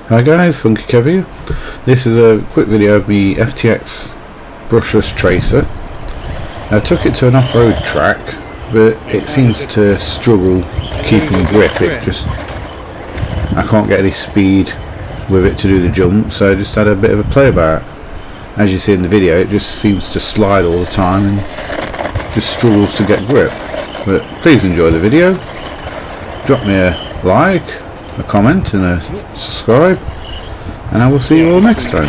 Hi guys, Funky Kev here. This is a quick video of me Ftx Brushless tracer. I took it to an off-road track, but it seems to struggle keeping grip. I can't get any speed with it to do the jump, so I just had a bit of a play about it. As you see in the video, it just seems to slide all the time and just struggles to get grip. But please enjoy the video. Drop me a like, a comment and a subscribe, and I will see you all next time.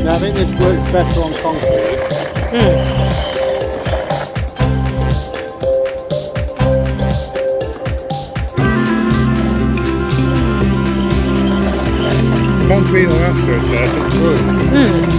I think this works better on concrete. Concrete or asphalt, it's good.